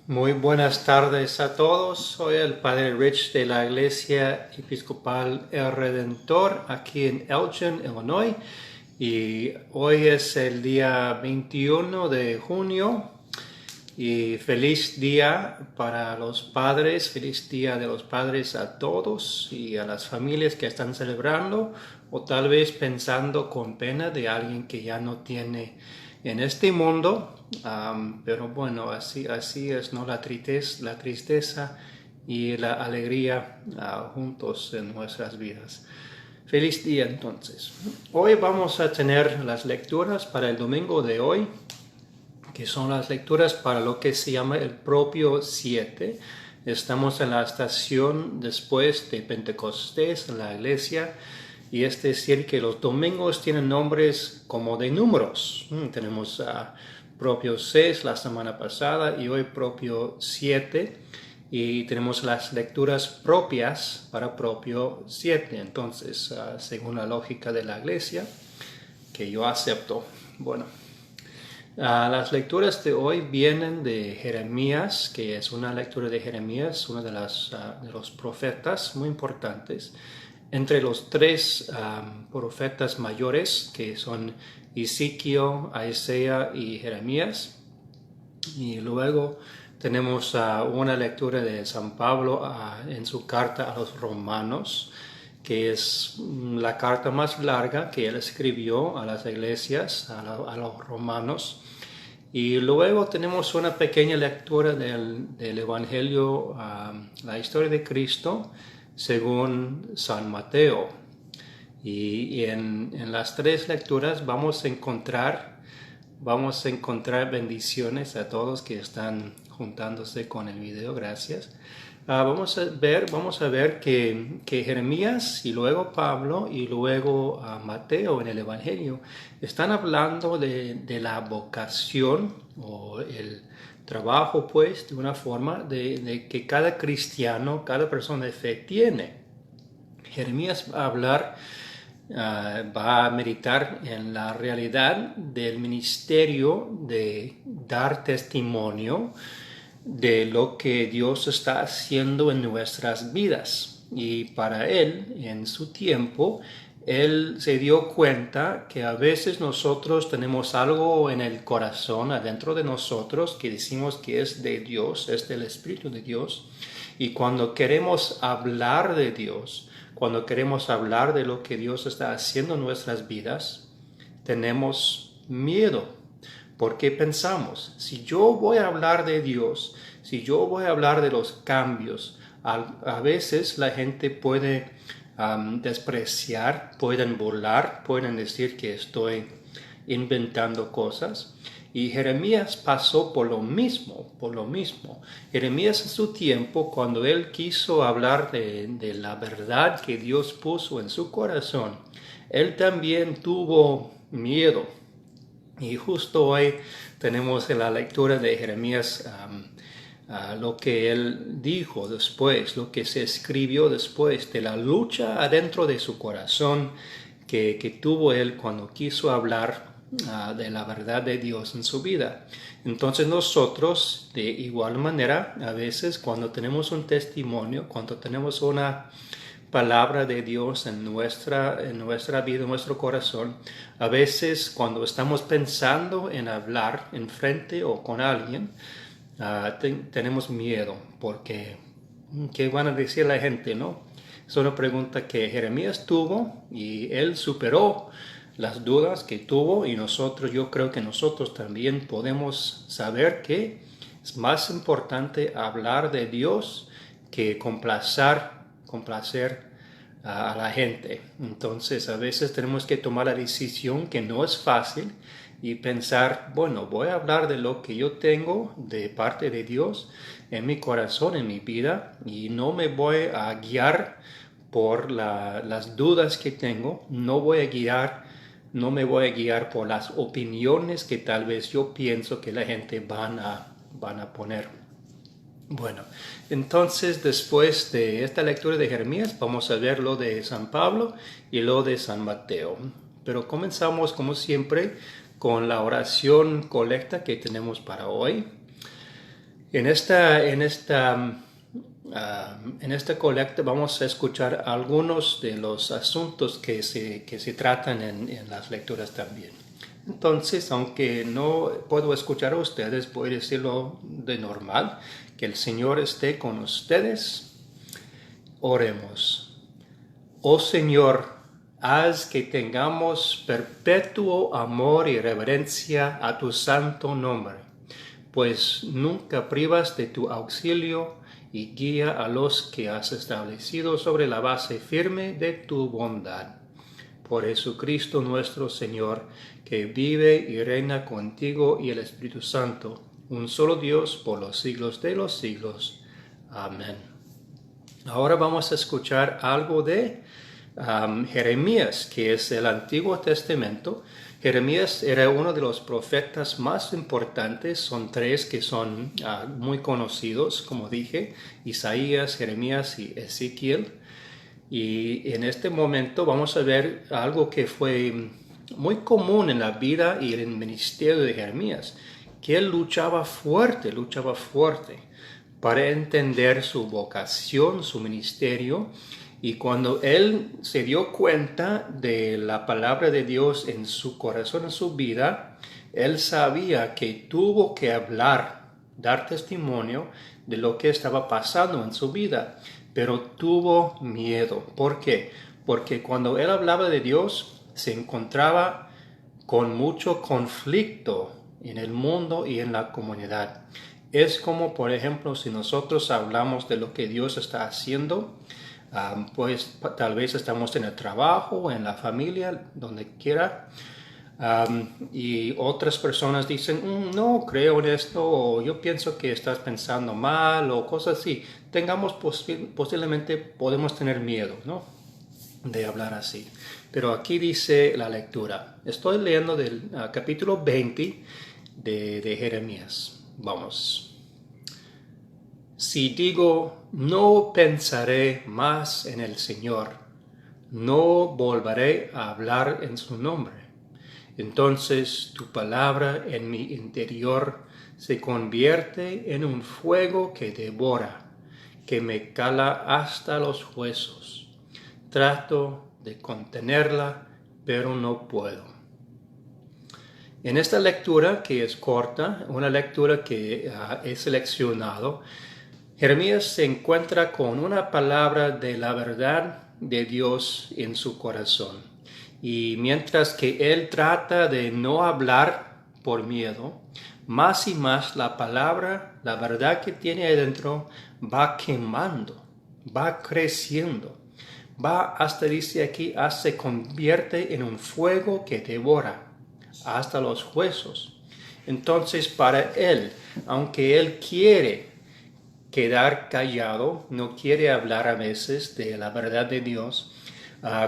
Muy buenas tardes a todos. Soy el Padre Rich de la Iglesia Episcopal El Redentor aquí en Elgin, Illinois. Y hoy es el día 21 de junio. Y feliz día para los padres, feliz día de los padres a todos y a las familias que están celebrando o tal vez pensando con pena de alguien que ya no tiene en este mundo. Pero bueno, así es, ¿no? La tristeza y la alegría juntos en nuestras vidas. Feliz día entonces. Hoy vamos a tener las lecturas para el domingo de hoy, que son las lecturas para lo que se llama el propio 7. Estamos en la estación después de Pentecostés en la iglesia, y es decir que los domingos tienen nombres como de números. Tenemos propio 6 la semana pasada y hoy propio 7, y tenemos las lecturas propias para propio 7. Entonces, según la lógica de la iglesia, que yo acepto. Bueno, las lecturas de hoy vienen de Jeremías, que es una lectura de Jeremías, uno de los profetas muy importantes. Entre los tres profetas mayores, que son Ezequiel, Isaías y Jeremías. Y luego tenemos una lectura de San Pablo en su carta a los romanos, que es la carta más larga que él escribió a las iglesias, a los romanos. Y luego tenemos una pequeña lectura del Evangelio, la historia de Cristo, según San Mateo. Y en las tres lecturas vamos a encontrar bendiciones a todos que están juntándose con el video. Gracias. Vamos a ver que Jeremías y luego Pablo y luego Mateo en el Evangelio están hablando de la vocación o el trabajo, pues, de una forma de que cada cristiano, cada persona de fe tiene. Jeremías va a meditar en la realidad del ministerio de dar testimonio de lo que Dios está haciendo en nuestras vidas. Y para él, en su tiempo, él se dio cuenta que a veces nosotros tenemos algo en el corazón, adentro de nosotros, que decimos que es de Dios, es del Espíritu de Dios. Y cuando queremos hablar de Dios, cuando queremos hablar de lo que Dios está haciendo en nuestras vidas, tenemos miedo. Porque pensamos, si yo voy a hablar de Dios, si yo voy a hablar de los cambios, a veces la gente puede despreciar, pueden burlar, pueden decir que estoy inventando cosas. Y Jeremías pasó por lo mismo. Jeremías en su tiempo, cuando él quiso hablar de la verdad que Dios puso en su corazón, él también tuvo miedo. Y justo hoy tenemos en la lectura de Jeremías lo que él dijo después, lo que se escribió después de la lucha adentro de su corazón que tuvo él cuando quiso hablar de la verdad de Dios en su vida. Entonces nosotros, de igual manera, a veces cuando tenemos un testimonio, cuando tenemos una palabra de Dios en nuestra vida, en nuestro corazón, a veces cuando estamos pensando en hablar en frente o con alguien, tenemos miedo porque ¿qué van a decir la gente, no? Es una pregunta que Jeremías tuvo y él superó las dudas que tuvo, y yo creo que nosotros también podemos saber que es más importante hablar de Dios que complacer a la gente. Entonces a veces tenemos que tomar la decisión, que no es fácil, y pensar, bueno, voy a hablar de lo que yo tengo de parte de Dios en mi corazón, en mi vida, y no me voy a guiar por las dudas que tengo, no me voy a guiar por las opiniones que tal vez yo pienso que la gente van a poner. Bueno, entonces después de esta lectura de Jeremías vamos a ver lo de San Pablo y lo de San Mateo. Pero comenzamos como siempre con la oración colecta que tenemos para hoy. En esta colecta vamos a escuchar algunos de los asuntos que se tratan en las lecturas también. Entonces, aunque no puedo escuchar a ustedes, voy a decirlo de normal, que el Señor esté con ustedes. Oremos. Oh Señor, haz que tengamos perpetuo amor y reverencia a tu santo nombre, pues nunca privas de tu auxilio y guía a los que has establecido sobre la base firme de tu bondad. Por Jesucristo nuestro Señor, que vive y reina contigo y el Espíritu Santo, un solo Dios por los siglos de los siglos. Amén. Ahora vamos a escuchar algo de Jeremías, que es el Antiguo Testamento. Jeremías era uno de los profetas más importantes. Son tres que son muy conocidos, como dije: Isaías, Jeremías y Ezequiel. Y en este momento vamos a ver algo que fue muy común en la vida y en el ministerio de Jeremías, que él luchaba fuerte para entender su vocación, su ministerio. Y cuando él se dio cuenta de la palabra de Dios en su corazón, en su vida, él sabía que tuvo que hablar, dar testimonio de lo que estaba pasando en su vida, pero tuvo miedo. ¿Por qué? Porque cuando él hablaba de Dios, se encontraba con mucho conflicto en el mundo y en la comunidad. Es como, por ejemplo, si nosotros hablamos de lo que Dios está haciendo, pues tal vez estamos en el trabajo, en la familia, donde quiera, y otras personas dicen: no creo en esto, o yo pienso que estás pensando mal, o cosas así. Posiblemente podemos tener miedo, ¿no?, de hablar así. Pero aquí dice la lectura. Estoy leyendo del capítulo 20 de Jeremías. Vamos. Si digo: no pensaré más en el Señor, no volveré a hablar en su nombre, entonces tu palabra en mi interior se convierte en un fuego que devora, que me cala hasta los huesos. Trato de contenerla, pero no puedo. En esta lectura, que es corta, una lectura que he seleccionado, Jeremías se encuentra con una palabra de la verdad de Dios en su corazón. Y mientras que él trata de no hablar por miedo, más y más la palabra, la verdad que tiene adentro, va quemando, va creciendo, va hasta, dice aquí, se convierte en un fuego que devora hasta los huesos. Entonces, para él, aunque él quiere quedar callado, no quiere hablar a veces de la verdad de Dios,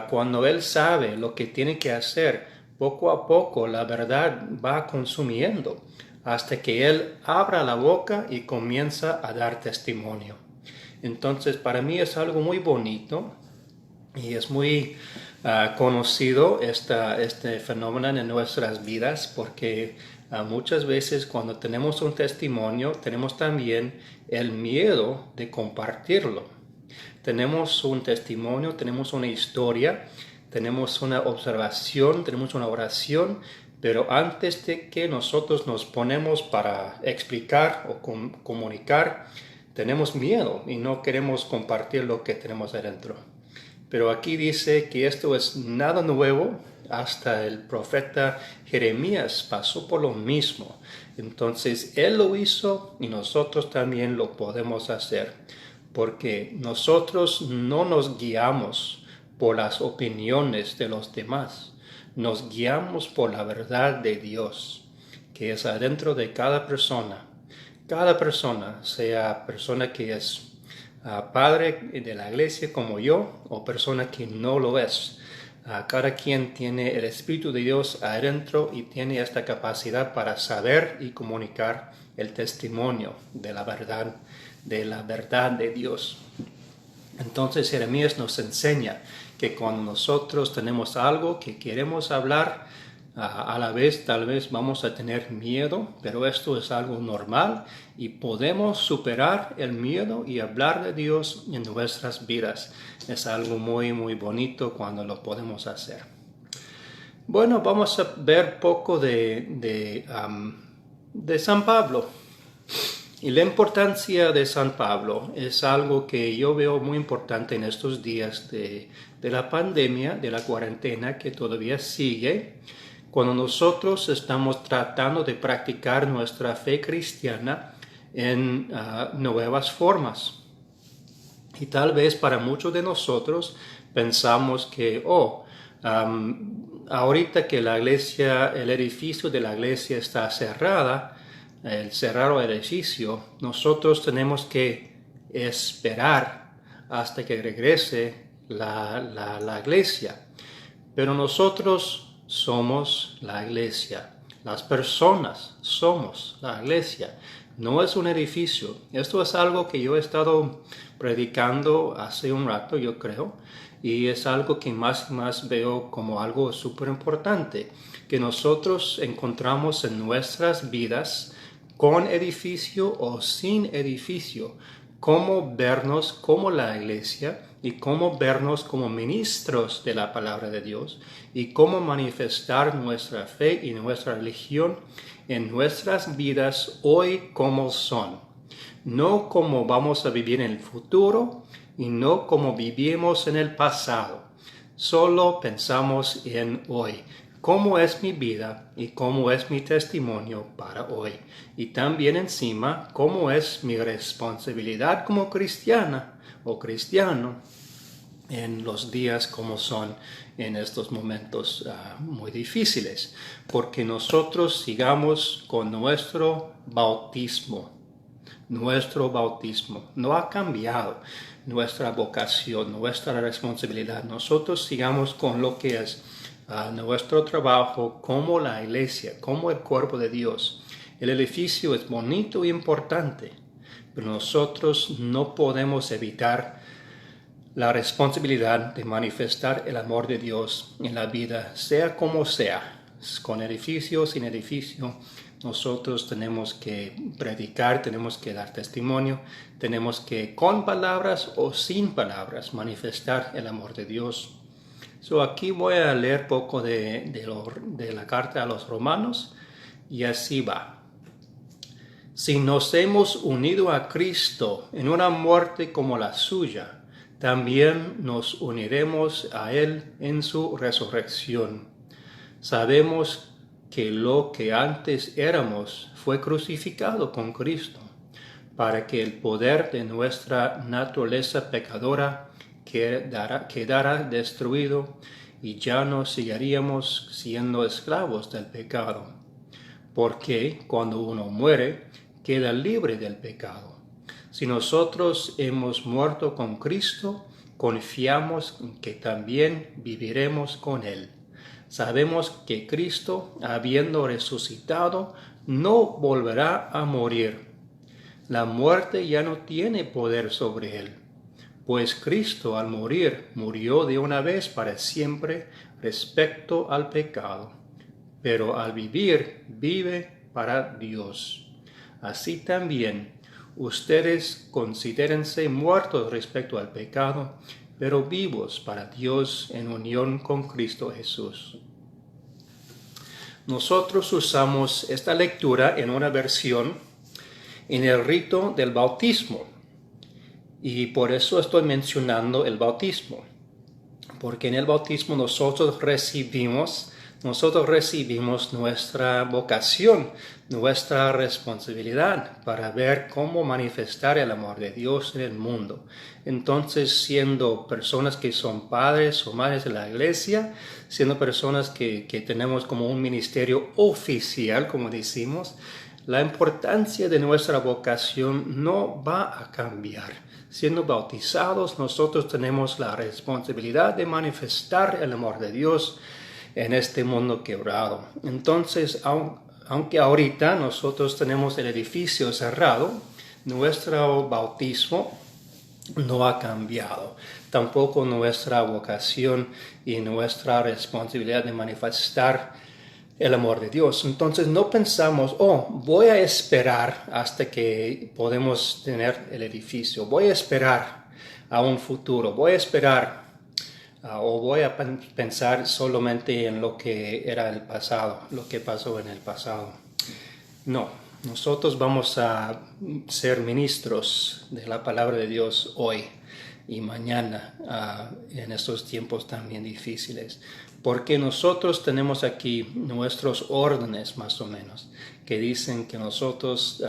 cuando él sabe lo que tiene que hacer, poco a poco la verdad va consumiendo hasta que él abra la boca y comienza a dar testimonio. Entonces, para mí es algo muy bonito y es muy conocido este fenómeno en nuestras vidas, porque muchas veces cuando tenemos un testimonio, tenemos también el miedo de compartirlo. Tenemos un testimonio, tenemos una historia, tenemos una observación, tenemos una oración, pero antes de que nosotros nos ponemos para explicar o comunicar, tenemos miedo y no queremos compartir lo que tenemos adentro. Pero aquí dice que esto es nada nuevo. Hasta el profeta Jeremías pasó por lo mismo. Entonces él lo hizo y nosotros también lo podemos hacer, porque nosotros no nos guiamos por las opiniones de los demás, nos guiamos por la verdad de Dios, que es adentro de cada persona. Cada persona, sea persona que es padre de la iglesia como yo, o persona que no lo es. Cada quien tiene el Espíritu de Dios adentro y tiene esta capacidad para saber y comunicar el testimonio de la verdad de Dios. Entonces Jeremías nos enseña que cuando nosotros tenemos algo que queremos hablar, A la vez, tal vez vamos a tener miedo, pero esto es algo normal y podemos superar el miedo y hablar de Dios en nuestras vidas. Es algo muy, muy bonito cuando lo podemos hacer. Bueno, vamos a ver poco de San Pablo. Y la importancia de San Pablo es algo que yo veo muy importante en estos días de la pandemia, de la cuarentena que todavía sigue, cuando nosotros estamos tratando de practicar nuestra fe cristiana en nuevas formas. Y tal vez para muchos de nosotros pensamos que, ahorita que la iglesia, el edificio de la iglesia está cerrada, el cerrado edificio, nosotros tenemos que esperar hasta que regrese la iglesia. Pero nosotros somos la iglesia. Las personas somos la iglesia. No es un edificio. Esto es algo que yo he estado predicando hace un rato, yo creo. Y es algo que más y más veo como algo súper importante. Que nosotros encontramos en nuestras vidas con edificio o sin edificio, cómo vernos como la iglesia y cómo vernos como ministros de la palabra de Dios y cómo manifestar nuestra fe y nuestra religión en nuestras vidas hoy como son. No como vamos a vivir en el futuro y no como vivimos en el pasado. Solo pensamos en hoy. ¿Cómo es mi vida y cómo es mi testimonio para hoy? Y también encima, ¿cómo es mi responsabilidad como cristiana o cristiano en los días como son en estos momentos muy difíciles? Porque nosotros sigamos con nuestro bautismo. Nuestro bautismo no ha cambiado. Nuestra vocación, nuestra responsabilidad. Nosotros sigamos con lo que es nuestro trabajo como la iglesia, como el cuerpo de Dios. El edificio es bonito y importante, pero nosotros no podemos evitar la responsabilidad de manifestar el amor de Dios en la vida, sea como sea, con edificio, sin edificio. Nosotros tenemos que predicar, tenemos que dar testimonio, tenemos que con palabras o sin palabras manifestar el amor de Dios. Aquí voy a leer poco de la carta a los romanos y así va. Si nos hemos unido a Cristo en una muerte como la suya, también nos uniremos a Él en su resurrección. Sabemos que lo que antes éramos fue crucificado con Cristo, para que el poder de nuestra naturaleza pecadora quedará destruido y ya no seguiríamos siendo esclavos del pecado. Porque cuando uno muere, queda libre del pecado. Si nosotros hemos muerto con Cristo, confiamos en que también viviremos con Él. Sabemos que Cristo, habiendo resucitado, no volverá a morir. La muerte ya no tiene poder sobre Él. Pues Cristo al morir, murió de una vez para siempre respecto al pecado, pero al vivir, vive para Dios. Así también, ustedes considérense muertos respecto al pecado, pero vivos para Dios en unión con Cristo Jesús. Nosotros usamos esta lectura en una versión en el rito del bautismo. Y por eso estoy mencionando el bautismo, porque en el bautismo nosotros recibimos nuestra vocación, nuestra responsabilidad para ver cómo manifestar el amor de Dios en el mundo. Entonces, siendo personas que son padres o madres de la iglesia, siendo personas que tenemos como un ministerio oficial, como decimos, la importancia de nuestra vocación no va a cambiar. Siendo bautizados, nosotros tenemos la responsabilidad de manifestar el amor de Dios en este mundo quebrado. Entonces, aunque ahorita nosotros tenemos el edificio cerrado, nuestro bautismo no ha cambiado. Tampoco nuestra vocación y nuestra responsabilidad de manifestar el amor de Dios. Entonces no pensamos, oh, voy a esperar hasta que podemos tener el edificio, voy a esperar a un futuro, voy a esperar o voy a pensar solamente en lo que era el pasado, lo que pasó en el pasado. No, nosotros vamos a ser ministros de la palabra de Dios hoy y mañana en estos tiempos también difíciles, porque nosotros tenemos aquí nuestros órdenes más o menos que dicen que nosotros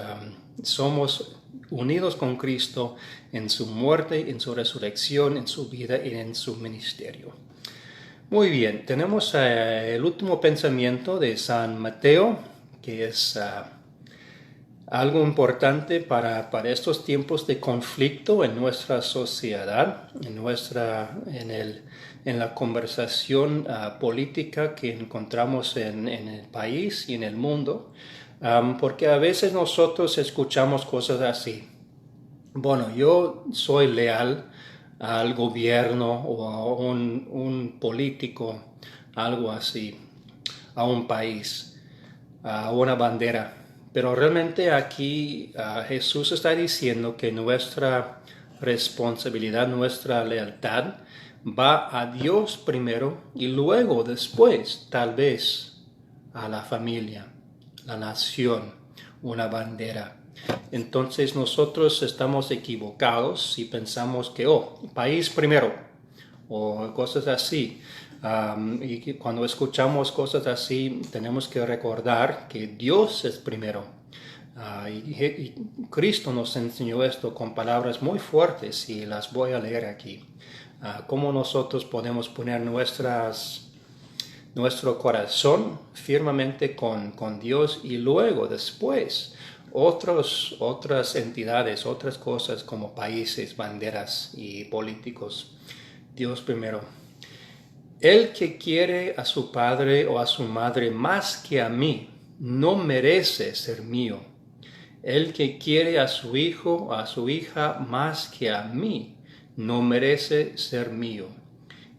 somos unidos con Cristo en su muerte, en su resurrección, en su vida y en su ministerio. Muy bien, tenemos el último pensamiento de San Mateo, que es algo importante para estos tiempos de conflicto en nuestra sociedad, en la conversación política que encontramos en el país y en el mundo, porque a veces nosotros escuchamos cosas así. Bueno, yo soy leal al gobierno o a un político, algo así, a un país, a una bandera. Pero realmente aquí Jesús está diciendo que nuestra responsabilidad, nuestra lealtad va a Dios primero y luego después tal vez a la familia, la nación, una bandera. Entonces nosotros estamos equivocados si pensamos que, país primero o cosas así. Y cuando escuchamos cosas así, tenemos que recordar que Dios es primero. Y Cristo nos enseñó esto con palabras muy fuertes y las voy a leer aquí. Cómo nosotros podemos poner nuestro corazón firmemente con Dios y luego, después, otras entidades, otras cosas como países, banderas y políticos. Dios primero. El que quiere a su padre o a su madre más que a mí, no merece ser mío. El que quiere a su hijo o a su hija más que a mí, no merece ser mío.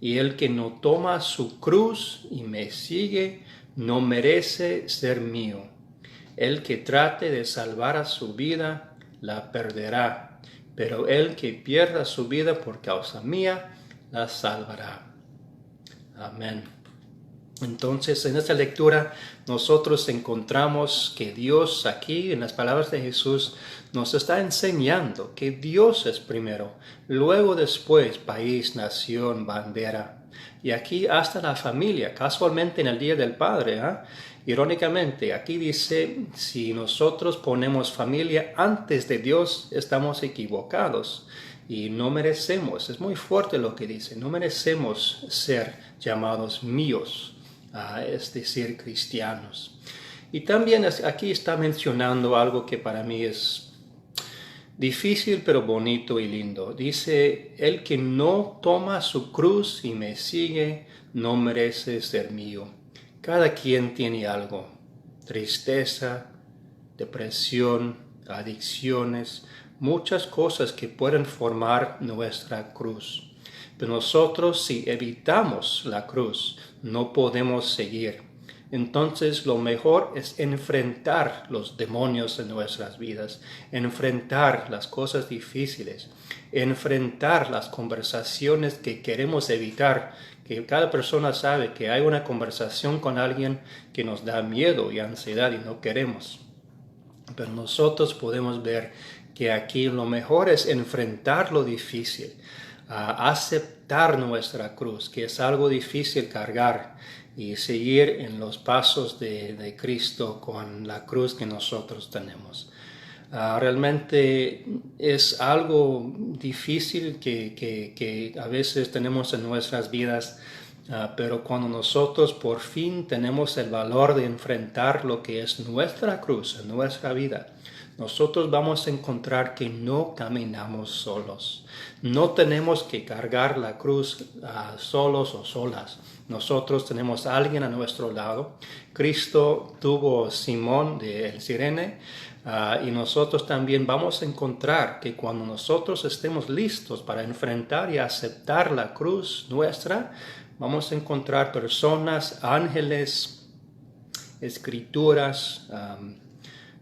Y el que no toma su cruz y me sigue, no merece ser mío. El que trate de salvar a su vida, la perderá. Pero el que pierda su vida por causa mía, la salvará. Amén. Entonces, en esta lectura, nosotros encontramos que Dios aquí, en las palabras de Jesús, nos está enseñando que Dios es primero, luego después país, nación, bandera. Y aquí hasta la familia, casualmente en el Día del Padre, irónicamente, aquí dice, si nosotros ponemos familia antes de Dios, estamos equivocados. Y no merecemos, es muy fuerte lo que dice, no merecemos ser llamados míos, es decir, cristianos. Y también aquí está mencionando algo que para mí es difícil pero bonito y lindo. Dice, el que no toma su cruz y me sigue, no merece ser mío. Cada quien tiene algo, tristeza, depresión, adicciones, muchas cosas que pueden formar nuestra cruz. Pero nosotros, si evitamos la cruz, no podemos seguir. Entonces lo mejor es enfrentar los demonios en nuestras vidas, enfrentar las cosas difíciles, enfrentar las conversaciones que queremos evitar, que cada persona sabe que hay una conversación con alguien que nos da miedo y ansiedad y no queremos. Pero nosotros podemos ver que aquí lo mejor es enfrentar lo difícil, aceptar nuestra cruz, que es algo difícil cargar, y seguir en los pasos de Cristo con la cruz que nosotros tenemos. Realmente es algo difícil que a veces tenemos en nuestras vidas, pero cuando nosotros por fin tenemos el valor de enfrentar lo que es nuestra cruz en nuestra vida, nosotros vamos a encontrar que no caminamos solos. No tenemos que cargar la cruz solos o solas. Nosotros tenemos a alguien a nuestro lado. Cristo tuvo Simón de el Cirene, y nosotros también vamos a encontrar que cuando nosotros estemos listos para enfrentar y aceptar la cruz nuestra, vamos a encontrar personas, ángeles, escrituras,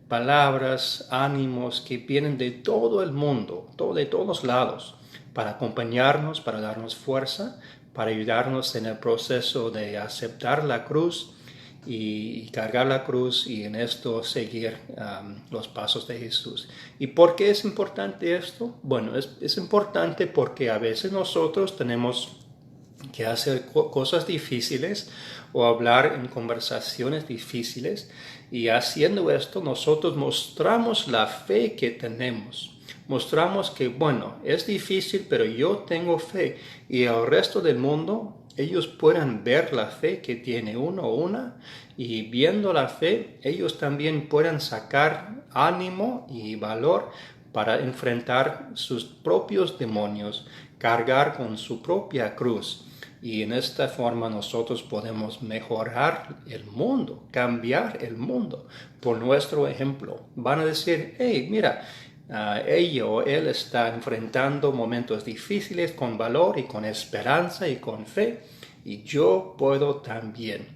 palabras, ánimos que vienen de todo el mundo, de todos lados, para acompañarnos, para darnos fuerza, para ayudarnos en el proceso de aceptar la cruz y cargar la cruz y en esto seguir los pasos de Jesús. ¿Y por qué es importante esto? Bueno, es importante porque a veces nosotros tenemos que hacer cosas difíciles o hablar en conversaciones difíciles, y haciendo esto nosotros mostramos la fe que tenemos. Mostramos que, bueno, es difícil, pero yo tengo fe, y el resto del mundo, ellos puedan ver la fe que tiene uno o una, y viendo la fe, ellos también puedan sacar ánimo y valor para enfrentar sus propios demonios, cargar con su propia cruz. Y en esta forma nosotros podemos mejorar el mundo, cambiar el mundo por nuestro ejemplo. Van a decir, hey, mira, ella o él está enfrentando momentos difíciles con valor y con esperanza y con fe, y yo puedo también.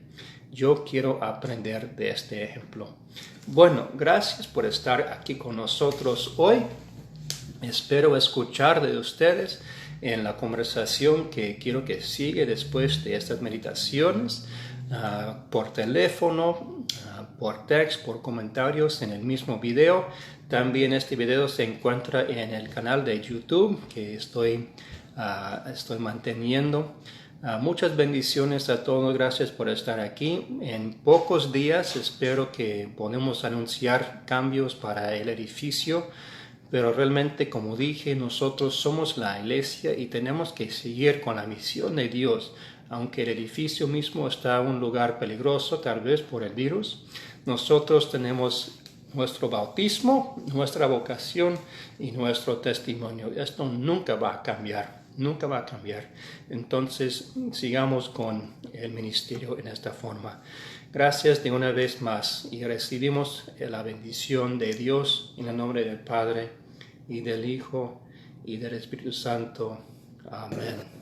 Yo quiero aprender de este ejemplo. Bueno, gracias por estar aquí con nosotros hoy. Espero escuchar de ustedes en la conversación que quiero que siga después de estas meditaciones, por teléfono, por text, por comentarios en el mismo video. También este video se encuentra en el canal de YouTube que estoy manteniendo. Muchas bendiciones a todos, gracias por estar aquí. En pocos días espero que podamos anunciar cambios para el edificio. Pero realmente, como dije, nosotros somos la iglesia y tenemos que seguir con la misión de Dios. Aunque el edificio mismo está en un lugar peligroso, tal vez por el virus, nosotros tenemos nuestro bautismo, nuestra vocación y nuestro testimonio. Esto nunca va a cambiar, nunca va a cambiar. Entonces, sigamos con el ministerio en esta forma. Gracias de una vez más y recibimos la bendición de Dios en el nombre del Padre y del Hijo y del Espíritu Santo. Amén.